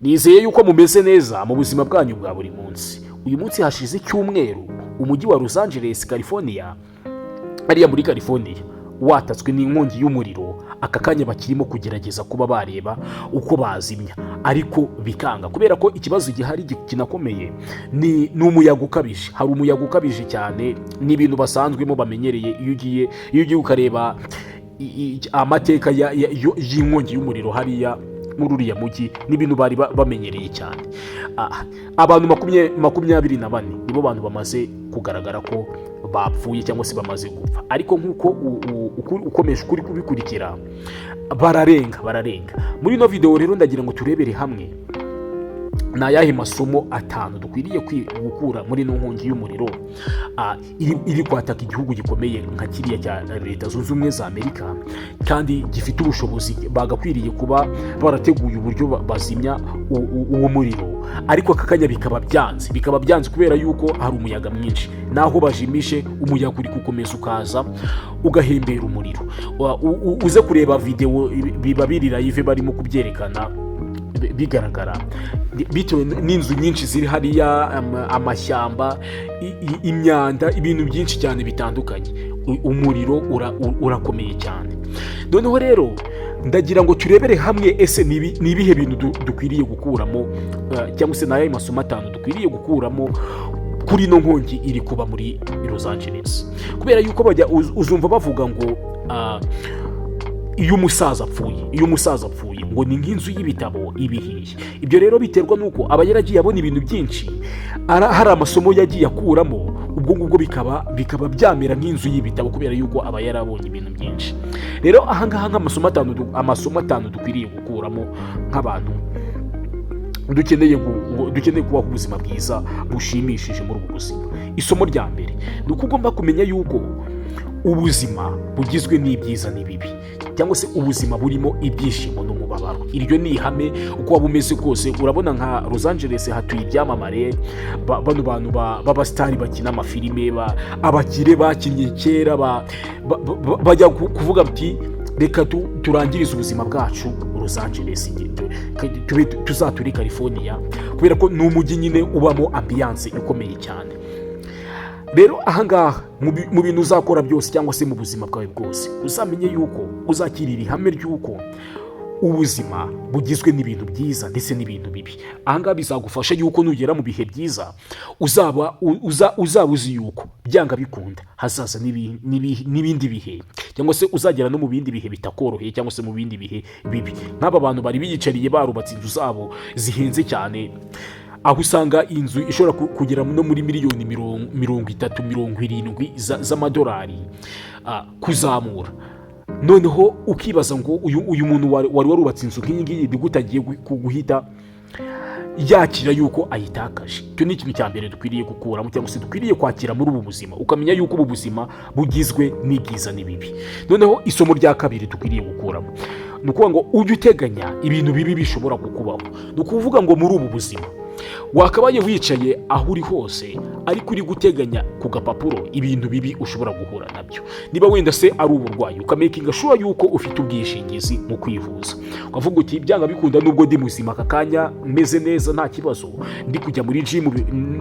nizeye yuko mumeze neza mu buzima bwanyu bwa buri munsi. Uyu munsi hashize icyumweru umujyi wa Los Angeles, California, ariya muri California, watatswe n'inkongi y'umuriro. Aka kanya bakirimo kugerageza kuba bareba uko bazimya, ariko bikanga kubera ko ikibazo gihari kinakomeye ni umuyaga ukabije. Hari umuyaga ukabije cyane, ni ibintu basanzwemo bamenyereye. Iyo ugiye ukareba amateka y'inkongi y'umuriro hariya muri uriya mujyi, n'ibintu bari bamenyereye cyane. Abantu 24 nibo bantu bamaze kugaragara ko bapfuye cyangwa se bamaze gupfa, ariko nk'uko ukomeje kuri kubikurikira bararenga. Muri ino video rero ndagira ngo turebere hamwe ni ayahe masomo 5 dukwiriye gukura muri ino nkongi y'umuriro iri kwataka igihugu gikomeye nka kiriya cya Leta Zunze Ubumwe za Amerika, kandi gifite ubushobozi. Bagakwiriye kuba barateguye uburyo bazimya uwo muriro, ariko aka kanya bikaba byanze kubera yuko hari umuyaga mwinshi. Naho bajimishe, umuyaga uri gukomeza ukaza ugahembera umuriro. Uze kureba video biba biri live barimo kubyerekana, bigaragara bitewe n'inzu nyinshi ziri hariya, amashyamba, imyanda, ibintu byinshi cyane bitandukanye. Umuriro urakomeye cyane. Noneho rero ndagira ngo turebere hamwe ese ni ibihe bintu dukwiriye gukuramo, cyangwa se nayo masomo 5 dukwiriye gukuramo kuri ino nkongi iri kuba muri Los Angeles. Kubera yuko uzumva bavuga ngo iyo umusaza apfuye ngo ni nk'inzu y'ibitabo ibihiye. Ibyo rero biterwa nuko aba yaragiye abona ibintu byinshi, hari amasomo yagiye akuramo, ubwo ngubwo bikaba byamera nk'inzu y'ibitabo kubera yuko aba yarabonye ibintu byinshi. Rero ahangaha nk'amasomo 5 dukwiriye gukuramo nk'abantu dukeneye kubaho ubuzima bwiza bushimishije muri ubu buzima. Isomo rya mbere ni uko ugomba kumenya yuko ubuzima bugizwe n'ibyiza n'ibibi, cyangwa se ubuzima burimo ibyishimo n'umubabaro. Iryo ni ihame uko waba umeze kose. Urabona nka Los Angeles hatuye ibyamamare, bano bantu b'abasitari bakina amafilime, abakire bakinnye kera, bajya kuvuga bati reka turangirize ubuzima bwacu Los Angeles, tuzature California, kubera ko ni umujyi nyine ubamo ambiance ikomeye cyane. Rero ahangaha mu bintu uzakora byose cyangwa se mu buzima bwawe bwose, uzamenye yuko uzakirira ihame ry'uko ubuzima bugizwe n'ibintu byiza ndetse n'ibintu bibi. Ahangaha bizagufasha yuko nugera mu bihe byiza uzaba uzi yuko byanga bikunda hazaza n'ibindi bihe, cyangwa se uzagera no mu bindi bihe bitakoroheye, cyangwa se mu bindi bihe bibi. Nk'aba bantu bari biyicariye barubatse inzu zabo zihenze cyane, aho usanga inzu ishobora kugera no muri miliyoni 30-70 z'amadolari kuzamura. Noneho ukibaza ngo uyu muntu wari warubatse inzu nk'iyi ngiyi ni gute agiye guhita yakira yuko ayitakaje. Icyo ni ikintu cya mbere dukwiriye gukuramo, cyangwa se dukwiriye kwakira muri ubu buzima, ukamenya yuko ubu buzima bugizwe n'ibyiza n'ibibi. Noneho isomo rya kabiri dukwiriye gukuramo ni ukuvuga ngo ujye uteganya ibintu bibi bishobora kukubaho. Ni ukuvuga ngo muri ubu buzima wakabaye wicaye aho uri hose, ariko uri guteganya ku gapapuro ibintu bibi ushobora guhura nabyo. Niba wenda se ari uburwayi, ukamakinga sure yuko ufite ubwishingizi mu kwivuza, ukavuga uti byanga bikunda nubwo ndi muzima aka kanya meze neza nta kibazo, ndi kujya muri gym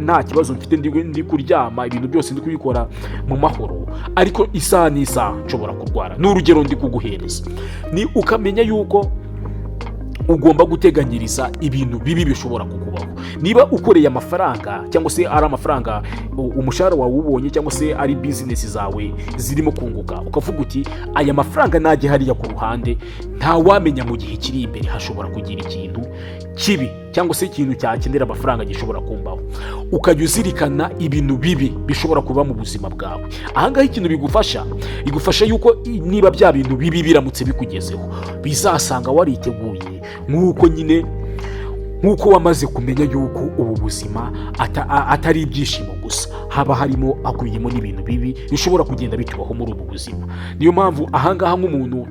nta kibazo mfite, ndi kuryama, ibintu byose ndi kubikora mu mahoro, ariko isaha n'isaha nshobora kurwara. N'urugero ndi kuguhereza ni ukamenya yuko ugomba guteganyiriza ibintu bibi bishobora kukubaho. Niba ukoreye amafaranga, cyangwa se ari amafaranga umushahara wawe ubonye, cyangwa se ari business zawe zirimo kunguka, ukavuga uti aya mafaranga najye hariya ku ruhande, nta wamenya mu gihe kiri imbere hashobora kugira ikintu kibi, cyangwa se ikintu cyakenera amafaranga gishobora kumbaho. Ukajya uzirikana ibintu bibi bishobora kuba mu buzima bwawe. Ahangaha ikintu igufasha yuko niba bya bintu bibi biramutse bikugezeho, bizasanga wariteguye, nk'uko wamaze kumenya yuko ubu buzima atari ibyishimo gusa, haba harimo akubiyemo n'ibintu bibi bishobora kugenda bitubaho muri ubu buzima. Niyo mpamvu ahangaha nk'umuntu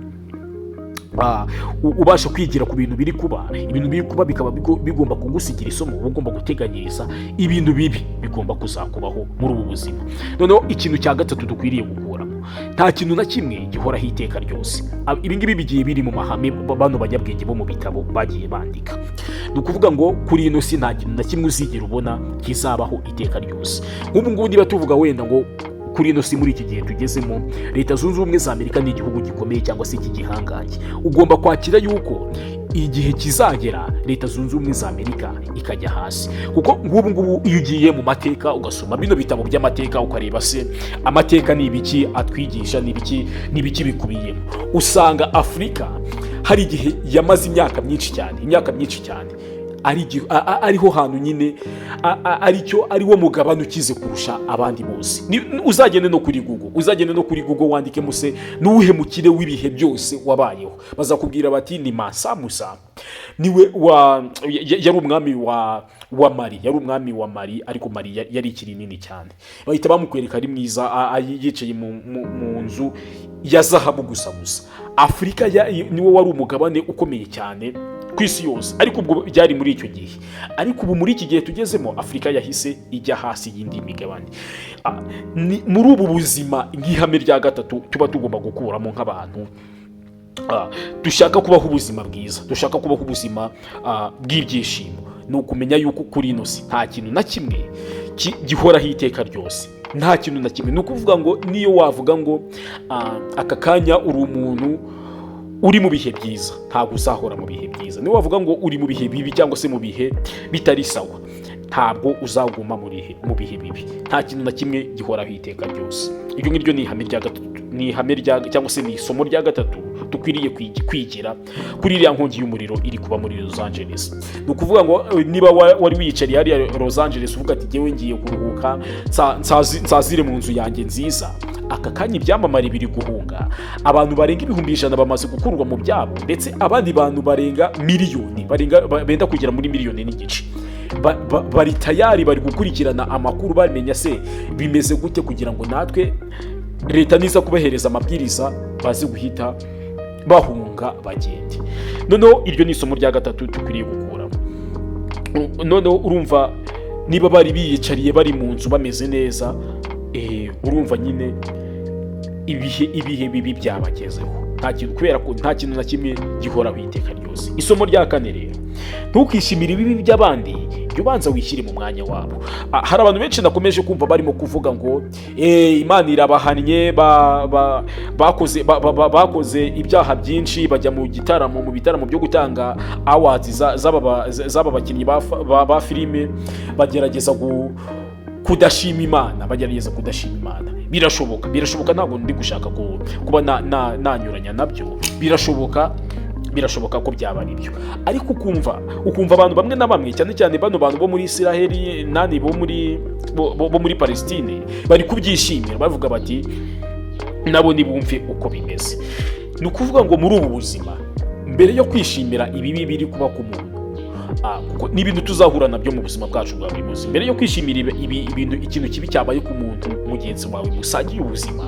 ubasha kwigira ku bintu biri kuba, ibintu biri kuba bikaba bigomba kugusigira isomo. Uba ugomba guteganyiriza ibintu bibi bigomba kuzakubaho muri ubu buzima. Noneho ikintu cya gatatu dukwiriye gukuramo nta kintu na kimwe gihoraho iteka ryose. Ibi ngibi bigiye biri mu mahame bano banyabwenge bo mu bitabo bagiye bandika. Ni ukuvuga ngo kuri ino si nta kintu na kimwe uzigera ubona kizabaho iteka ryose. Nk'ubu ngubu niba tuvuga wenda ngo kuri ino si muri iki gihe tugezemo, Leta Zunze Ubumwe za Amerika ni igihugu gikomeye cyangwa se cy'igihangange. Ugomba kwakira yuko igihe kizagera Leta Zunze Ubumwe za Amerika ikajya hasi, kuko nk'ubu ngubu iyo ugiye mu mateka ugasoma bino bitabo by'amateka ukareba se amateka ni ibiki atwigisha, ni ibiki bikubiyemo, usanga Afurika hari igihe yamaze imyaka myinshi cyane ariho hantu nyine ariwo mugabane ukize kurusha abandi bose. Uzagende no kuri Google wandikemo se n'uwuhe mukire w'ibihe byose wabayeho, bazakubwira bati ni Mansa Musa, niwe yari umwami wa Mali, ariko Mali yari ikiri nini cyane, bahita bamukwereka ari mwiza yicaye mu nzu ya zahabu gusa. Afurika niwe wari umugabane ukomeye cyane ku isi yose, ariko ubwo byari muri icyo gihe. Ariko ubu muri iki gihe tugezemo Afurika yahise ijya hasi y'indi migabane. Muri ubu buzima nk'ihame rya gatatu tuba tugomba gukuramo nk'abantu dushaka kubaho ubuzima bwiza, dushaka kubaho ubuzima bw'ibyishimo, ni ukumenya yuko kuri ino si nta kintu na kimwe gihoraho iteka ryose, nta kintu na kimwe. Ni ukuvuga ngo niyo wavuga ngo aka kanya uri umuntu uri mu bihe byiza, ntabwo uzahora mu bihe byiza. Niyo wavuga ngo uri mu bihe bibi cyangwa se mu bihe bitari sawa, ntabwo uzaguma mu bihe bibi. Nta kintu na kimwe gihoraho iteka ryose. Iryo ngiryo ni ihame rya gatatu, cyangwa se ni isomo rya gatatu dukwiriye kwigira kuri iriya nkongi y'umuriro iri kuba muri Los Angeles. Ni ukuvuga ngo niba wari wiyicariye hariya Los Angeles uvuga ati jyewe ngiye kuruhuka nsazire mu nzu yanjye nziza, aka kanya ibyamamare biri guhunga, abantu barenga 100,000 bamaze gukurwa mu byabo, ndetse abandi bantu barenga miliyoni, benda kugera muri miliyoni n'igice bari tayari, bari gukurikirana amakuru bamenya se bimeze gute, kugira ngo natwe Leta niza kubahereza amabwiriza baze guhita bahunga bagende. Noneho iryo ni isomo rya gatatu dukwiriye gukuramo. Noneho urumva niba bari biyicariye bari mu nzu bameze neza, urumva nyine ibihe bibi byabagezeho, kubera ko nta kintu na kimwe gihoraho iteka ryose. Isomo rya kane rero, ntukishimire ibibi by'abandi, jya ubanza wishyire mu mwanya wabo. Hari abantu benshi nakomeje kumva barimo kuvuga ngo Imana irabahannye, bakoze ibyaha byinshi, bajya mu bitaramo byo gutanga awards z'aba bakinnyi ba filime, bagerageza kudashima Imana. Birashoboka, ntabwo ndi gushaka kuba nanyuranya nabyo. Birashoboka ko byaba ari byo, ariko ukumva abantu bamwe na bamwe, cyane cyane bano bantu bo muri Isiraheli bo muri Palestine, bari kubyishimira, bavuga bati nabo nibumve uko bimeze. Ni ukuvuga ngo muri ubu buzima, mbere yo kwishimira ibibi biri kuba ku muntu, kuko n'ibintu tuzahura nabyo mu buzima bwacu bwa buri munsi, mbere yo kwishimira ikintu kibi cyabaye ku muntu mugenzi wawe musangiye ubuzima,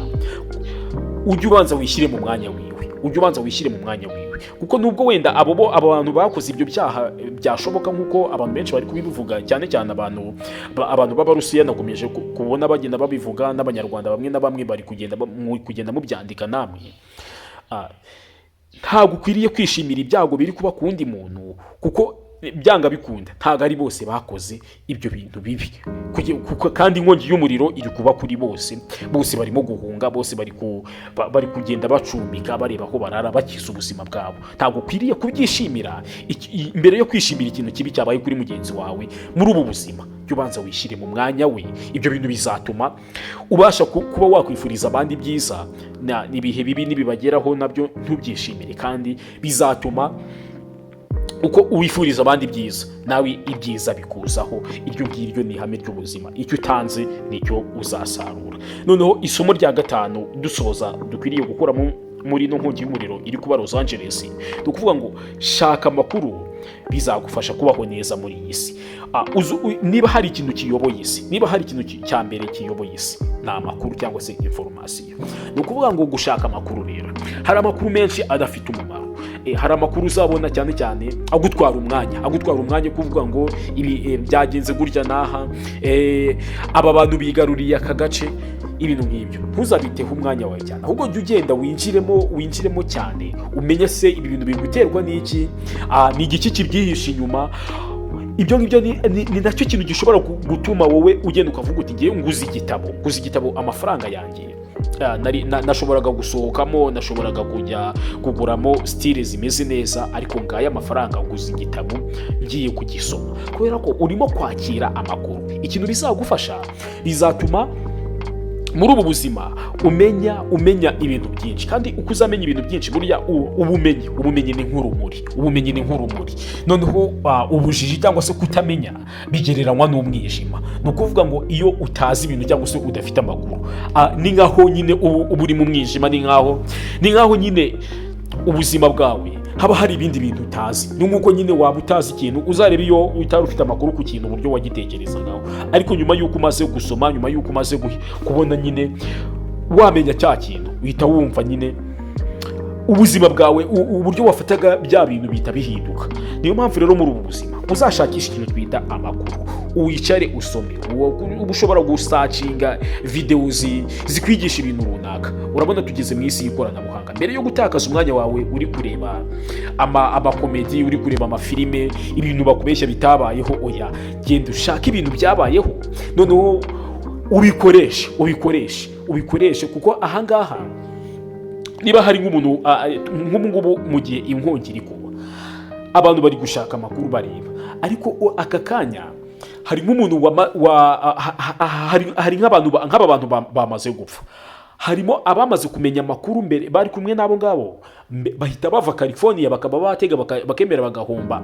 ujye ubanza wishyire mu mwanya wiwe. Kuko nubwo wenda abo bantu bakoze ibyo byaha byashoboka, nk'uko abantu benshi bari kubivuga, cyane cyane abantu b'Abarusiya nakomeje kubona bagenda babivuga, n'Abanyarwanda bamwe na bamwe bari kugenda mubyandika namwe, ntabwo ukwiriye kwishimira ibyago biri kuba ku wundi muntu, kuko byanga bikunda ntabwo ari bose bakoze ibyo bintu bibi, kandi inkongi y'umuriro iri kuba kuri bose barimo guhunga, bose bari kugenda bacumbika, bareba aho barara, bakiza ubuzima bwabo. Ntabwo ukwiriye kubyishimira. Mbere yo kwishimira ikintu kibi cyabaye kuri mugenzi wawe muri ubu buzima, jya ubanza wishyire mu mwanya we. Ibyo bintu bizatuma ubasha kuba wakwifuriza abandi byiza, n'ibihe bibi nibibageraho nabyo ntubyishimire, kandi bizatuma uko uwifuriza abandi byiza, nawe ibyiza bikuzaho. Iryo ngiryo ni ihame ry'ubuzima, icyo utanze nicyo uzasarura. Noneho isomo rya gatanu dusoza dukwiriye gukura muri ino nkongi y'umuriro iri kuba Los Angeles, ni ukuvuga ngo shaka amakuru bizagufasha kubaho neza muri iyi si. Niba hari ikintu kiyoboye isi, niba hari ikintu cya mbere kiyoboye isi, ni amakuru cyangwa se information. Ni ukuvuga ngo gushaka amakuru rero, hari amakuru menshi adafite umumaro, hari amakuru uzabona cyane cyane agutwara umwanya kuvuga ngo ibi byagenze gutya n'aha, aba bantu bigaruriye aka gace, ibintu nk'ibyo. Ntuzabiteho umwanya wawe cyane, ahubwo jya ugenda winjiremo cyane, umenye se ibi bintu biri guterwa n'iki, ni igiki kibyihishe inyuma. Ibyo ngibyo ni nacyo kintu gishobora gutuma wowe ugenda ukavuga uti ngiye nguze igitabo amafaranga yanjye nashoboraga gusohokamo, nashoboraga kujya kuguramo style zimeze neza, ariko ngaya amafaranga nguze igitabo ngiye kugisoma. Kubera ko urimo kwakira amakuru, ikintu bizagufasha, bizatuma muri ubu buzima umenya ibintu byinshi, kandi uko uzamenya ibintu byinshi burya ubumenyi ni nk'urumuri. Noneho ubujiji cyangwa se kutamenya bigereranywa n'umwijima. Ni ukuvuga ngo iyo utazi ibintu cyangwa se udafite amakuru, ni nkaho nyine uba uri mu mwijima, ni nkaho nyine ubuzima bwawe haba hari ibindi bintu utazi. Ni nk'uko nyine waba utazi ikintu, uzareba iyo utari ufite amakuru ku kintu uburyo wagitekerezagaho, ariko nyuma y'uko umaze gusoma, nyuma y'uko umaze kubona nyine wamenya cya kintu, uhita wumva nyine ubuzima bwawe, uburyo wafataga bya bintu bihita bihinduka. Niyo mpamvu rero muri ubu buzima uzashakisha ikintu twita amakuru, uwicare usome. Uba ushobora gusacinga videwo zikwigisha ibintu runaka. Urabona tugeze mu isi y'ikoranabuhanga, mbere yo gutakaza umwanya wawe uri kureba amakomedi, uri kureba amafilime, ibintu bakubeshya bitabayeho, oya, genda ushaka ibintu byabayeho, noneho ubikoreshe, kuko ahangaha niba hari nk'umuntu nk'ubu mu gihe inkongi iri kuba, abantu bari gushaka amakuru bareba, ariko aka kanya hari nk'umuntu hari nk'aba bantu bamaze gupfa, harimo abamaze kumenya amakuru mbere, bari kumwe n'abo ngabo, bahita bava California bakaba batega bakemera bagahomba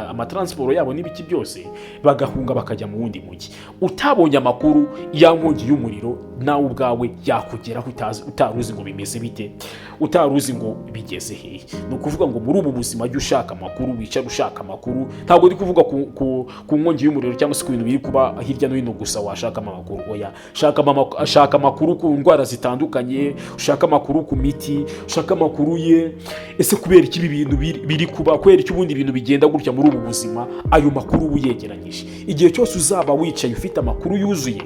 amatransporo yabo n'ibiki byose, bagahunga bakajya mu wundi mujyi. Utabonye amakuru ya nkongi y'umuriro, nawe ubwawe yakugeraho utaruzi ngo bimeze bite, utaruzi ngo bigeze hehe. Ni ukuvuga ngo muri ubu buzima jya ushaka amakuru, wicara ushaka amakuru. Ntabwo ndi kuvuga ku nkongi y'umuriro cyangwa se ku bintu biri kuba hirya no hino gusa washakamo amakuru, oya, shaka amakuru ku ndwara zitandukanye, ushaka amakuru ku miti, ushaka amakuru ese kubera iki ibi bintu biri kuba, kubera iki ubundi ibintu bigenda gutya muri ubu buzima. Ayo makuru uyegeranyije, igihe cyose uzaba wicaye ufite amakuru yuzuye,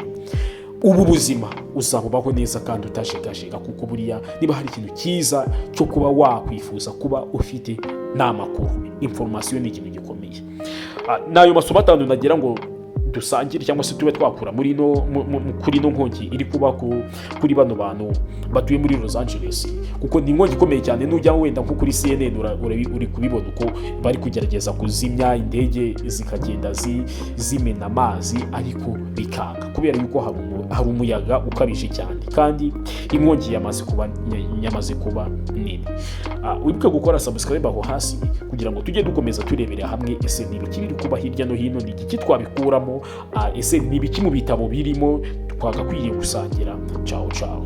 ubu buzima uzabubaho neza kandi utajegajega, kuko buriya niba hari ikintu cyiza cyo kuba wakwifuza kuba ufite n'amakuru, information ni ikintu gikomeye. Nayo masomo 5 nagira ngo dusangire cyangwa se tube twakura kuri no nkongi iri kuba kuri bano bantu batuye muri Los Angeles, kuko ni inkongi ikomeye cyane. Nujya wenda nko kuri CNN uri kubibona uko bari kugerageza kuzimya indege zikagenda zimena amazi, ariko bikanga kubera yuko hari umuyaga ukabije cyane, kandi inkongi yamaze kuba nini. Wibuke gukora subscribe aho hasi kugira ngo tujye dukomeza turebera hamwe ese ni ibiki biri kuba hirya no hino, ni iki twabikuramo, ese ni ibiki mu bitabo birimo twagakwiye gusangira. Ciao ciao.